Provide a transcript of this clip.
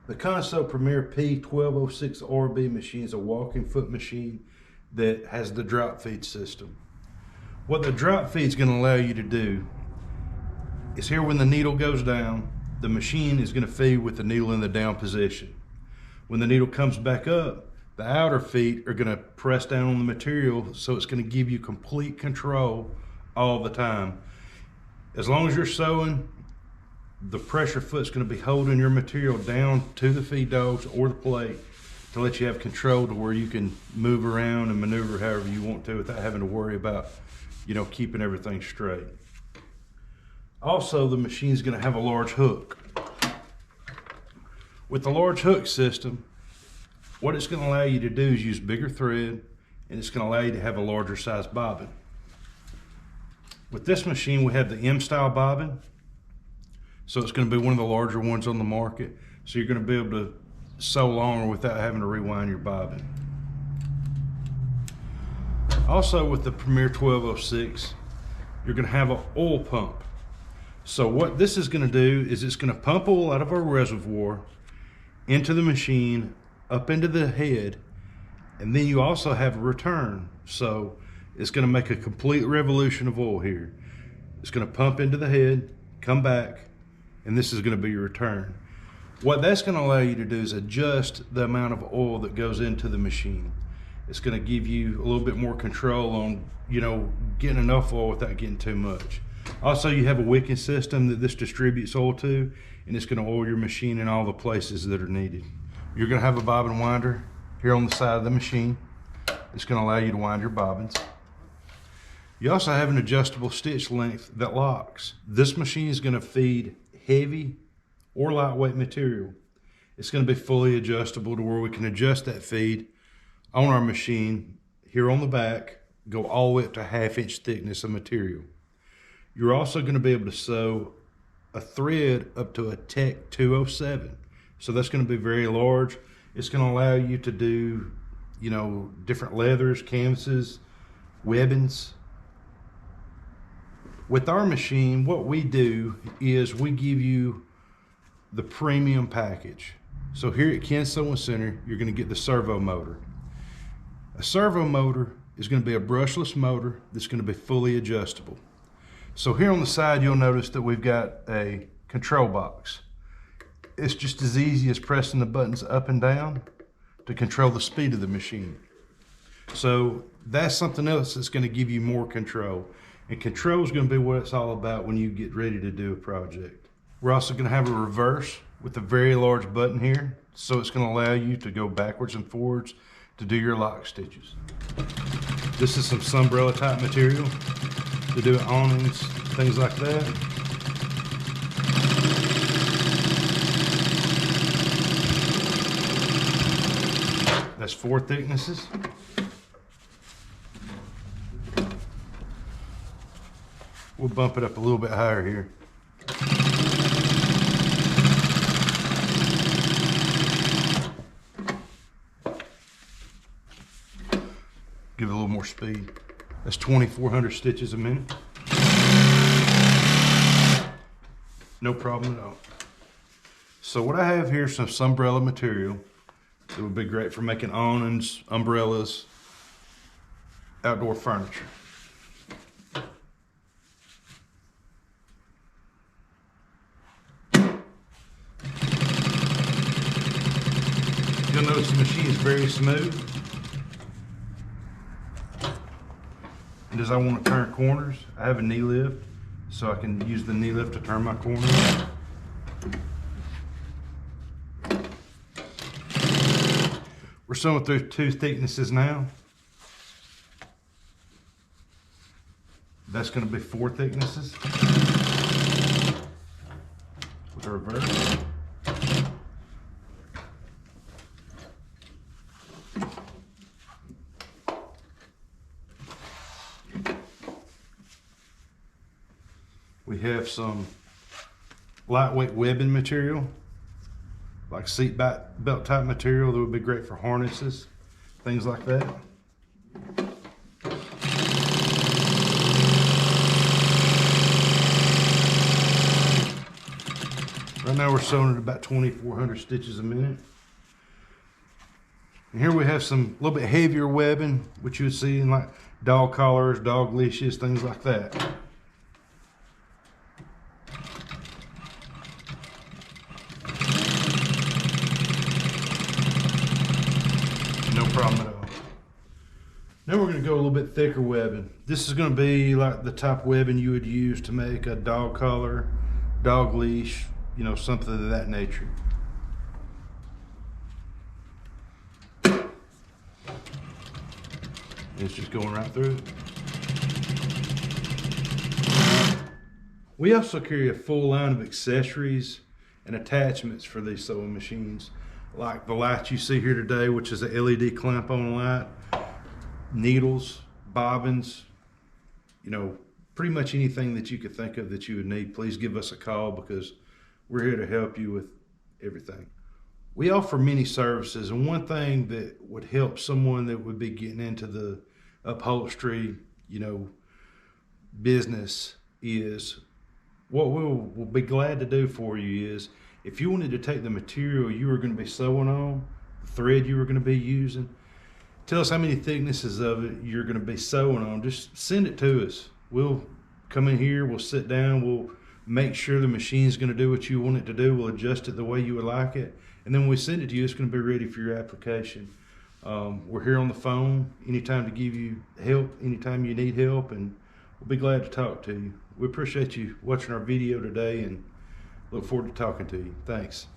The Consew Premier P1206RB machine is a walking foot machine that has the drop feed system. What the drop feed is going to allow you to do is here when the needle goes down, the machine is going to feed with the needle in the down position. When the needle comes back up, the outer feet are going to press down on the material, so it's going to give you complete control all the time. As long as you're sewing, the pressure foot's going to be holding your material down to the feed dogs or the plate to let you have control to where you can move around and maneuver however you want to without having to worry about, keeping everything straight. Also, the machine's going to have a large hook. With the large hook system, what it's going to allow you to do is use bigger thread, and it's going to allow you to have a larger size bobbin. With this machine, we have the M-style bobbin. So it's going to be one of the larger ones on the market. So you're going to be able to sew longer without having to rewind your bobbin. Also with the Premier 1206, you're going to have an oil pump. So what this is going to do is it's going to pump oil out of our reservoir into the machine, up into the head, and then you also have a return. So it's going to make a complete revolution of oil here. It's going to pump into the head, come back, and this is going to be your return. What that's going to allow you to do is adjust the amount of oil that goes into the machine. It's going to give you a little bit more control on, getting enough oil without getting too much. Also, you have a wicking system that this distributes oil to, and it's going to oil your machine in all the places that are needed. You're going to have a bobbin winder here on the side of the machine. It's going to allow you to wind your bobbins. You also have an adjustable stitch length that locks. This machine is going to feed heavy or lightweight material. It's going to be fully adjustable to where we can adjust that feed on our machine here on the back, go all the way up to 1/2 inch thickness of material. You're also going to be able to sew a thread up to a Tech 207. So that's going to be very large. It's going to allow you to do, different leathers, canvases, webbings. With our machine, what we do is we give you the premium package. So here at Consew Center, you're going to get the servo motor. A servo motor is going to be a brushless motor that's going to be fully adjustable. So here on the side, you'll notice that we've got a control box. It's just as easy as pressing the buttons up and down to control the speed of the machine. So that's something else that's going to give you more control. And control is going to be what it's all about when you get ready to do a project. We're also going to have a reverse with a very large button here. So it's going to allow you to go backwards and forwards to do your lock stitches. This is some sunbrella type material to do awnings, things like that. That's 4 thicknesses. We'll bump it up a little bit higher here. Give it a little more speed. That's 2,400 stitches a minute. No problem at all. So what I have here is some sunbrella material that would be great for making awnings, umbrellas, outdoor furniture. You'll notice the machine is very smooth. And as I want to turn corners, I have a knee lift, so I can use the knee lift to turn my corners. We're sewing through 2 thicknesses now. That's going to be 4 thicknesses with a reverse. We have some lightweight webbing material, like seat belt type material that would be great for harnesses, things like that. Right now we're sewing at about 2,400 stitches a minute. And here we have some a little bit heavier webbing, which you would see in like dog collars, dog leashes, things like that. No problem at all. Now we're going to go a little bit thicker webbing. This is going to be like the type of webbing you would use to make a dog collar, dog leash, you know, something of that nature. It's just going right through. We also carry a full line of accessories and attachments for these sewing machines, like the light you see here today, which is a LED clamp on light, needles, bobbins, you know, pretty much anything that you could think of that you would need. Please give us a call because we're here to help you with everything. We offer many services, and one thing that would help someone that would be getting into the upholstery, you know, business is what we'll be glad to do for you is if you wanted to take the material you were going to be sewing on, the thread you were going to be using, tell us how many thicknesses of it you're going to be sewing on, just send it to us. We'll come in here, we'll sit down, we'll make sure the machine's going to do what you want it to do, we'll adjust it the way you would like it, and then when we send it to you, it's going to be ready for your application. We're here on the phone anytime to give you help, anytime you need help, and we'll be glad to talk to you. We appreciate you watching our video today and look forward to talking to you. Thanks.